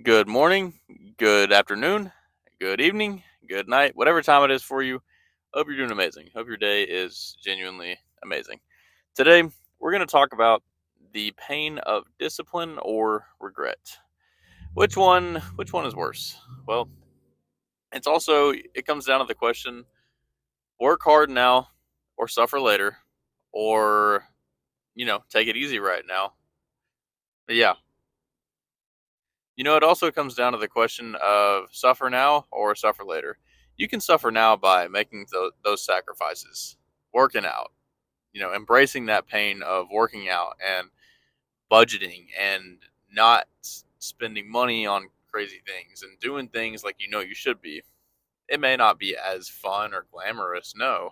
Good morning, good afternoon, good evening, good night, whatever time it is for you. Hope you're doing amazing. Hope your day is genuinely amazing. Today, we're going to talk about the pain of discipline or regret. Which one is worse? Well, it comes down to the question, work hard now or suffer later, or take it easy right now. But yeah, it also comes down to the question of suffer now or suffer later. You can suffer now by making those sacrifices, working out, embracing that pain of working out and budgeting and not spending money on crazy things and doing things like you should be. It may not be as fun or glamorous, no.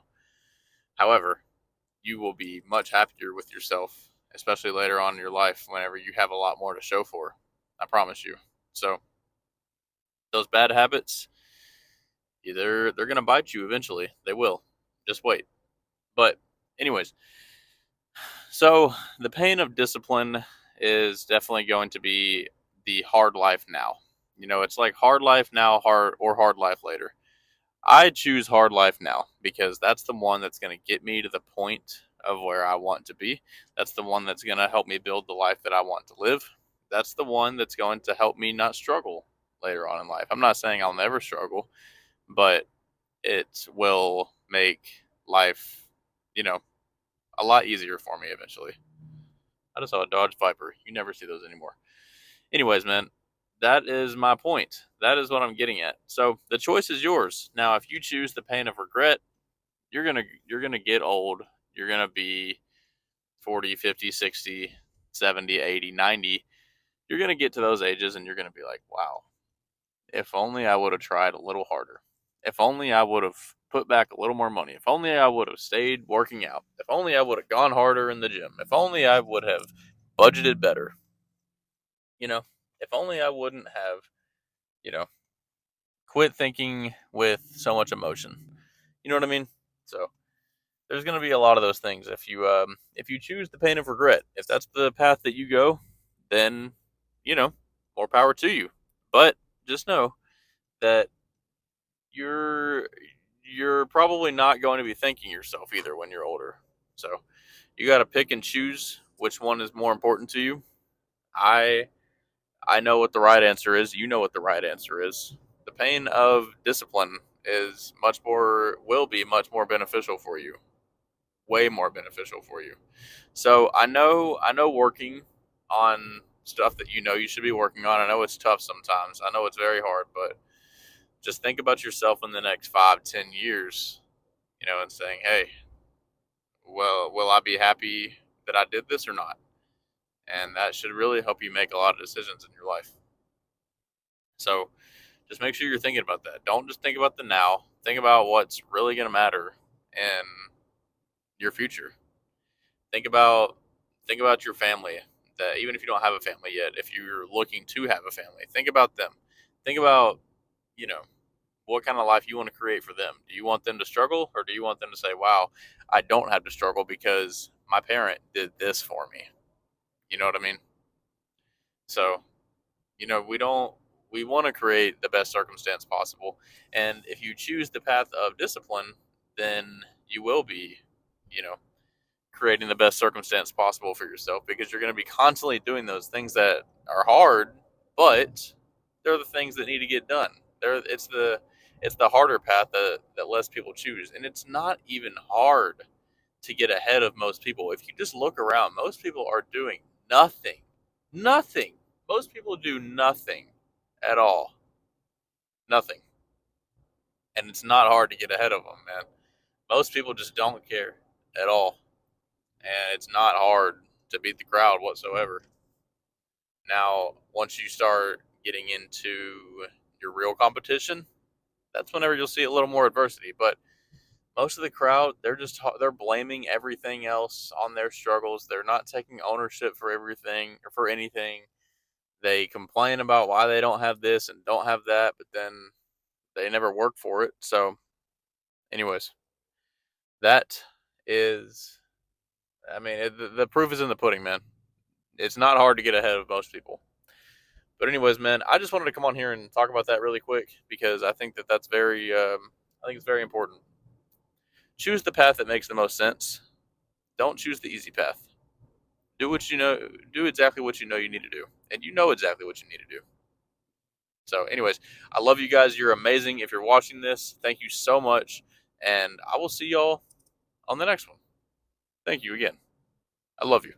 However, you will be much happier with yourself, especially later on in your life whenever you have a lot more to show for. I promise you. So, those bad habits, either they're gonna bite you eventually. They will. Just wait. But anyways, so the pain of discipline is definitely going to be the hard life now. It's like hard life now, hard life later. I choose hard life now because that's the one that's going to get me to the point of where I want to be. That's the one that's going to help me build the life that I want to live. That's the one that's going to help me not struggle later on in life. I'm not saying I'll never struggle, but it will make life, you know, a lot easier for me eventually. I just saw a Dodge Viper. You never see those anymore. Anyways, man, that is my point. That is what I'm getting at. So the choice is yours. Now, if you choose the pain of regret, you're gonna get old. You're gonna be 40, 50, 60, 70, 80, 90. You're gonna get to those ages and you're gonna be like, wow, if only I would have tried a little harder. If only I would have put back a little more money. If only I would have stayed working out. If only I would have gone harder in the gym. If only I would have budgeted better. You know, if only I wouldn't have, you know, quit thinking with so much emotion. You know what I mean? So there's going to be a lot of those things. If you choose the pain of regret, if that's the path that you go, then you know more power to you. But just know that you're you're probably not going to be thanking yourself either when you're older. So you got to pick and choose which one is more important to you. I I know what the right answer is. You know what the right answer is. The pain of discipline is much more will be much more beneficial for you. Way more beneficial for you. So I know working on stuff that you should be working on. I know it's tough sometimes. I know it's very hard, but just think about yourself in the next 5, 10 years, and saying, hey, well, will I be happy that I did this or not? And that should really help you make a lot of decisions in your life. So just make sure you're thinking about that. Don't just think about the now. Think about what's really going to matter in your future. Think about think about your family. That even if you don't have a family yet, if you're looking to have a family, think about them. Think about, you know, what kind of life you want to create for them. Do you want them to struggle or do you want them to say, "Wow, I don't have to struggle because my parent did this for me." You know what I mean? So, we want to create the best circumstance possible. And if you choose the path of discipline, then you will be, you know, creating the best circumstance possible for yourself because you're going to be constantly doing those things that are hard, but they're the things that need to get done. It's the harder path that less people choose, and it's not even hard to get ahead of most people. If you just look around, most people are doing nothing, nothing. Most people do nothing at all, nothing, and it's not hard to get ahead of them, man. Most people just don't care at all, and it's not hard to beat the crowd whatsoever. Now, once you start getting into your real competition, that's whenever you'll see a little more adversity. But most of the crowd, they're blaming everything else on their struggles. They're not taking ownership for everything or for anything. They complain about why they don't have this and don't have that, but then they never work for it. So, anyways, that is, I mean, the proof is in the pudding, man. It's not hard to get ahead of most people. But anyways, man, I just wanted to come on here and talk about that really quick because I think that that's very, I think it's very important. Choose the path that makes the most sense. Don't choose the easy path. Do what you know. Do exactly what you know you need to do, and you know exactly what you need to do. So, anyways, I love you guys. You're amazing. If you're watching this, thank you so much, and I will see y'all on the next one. Thank you again. I love you.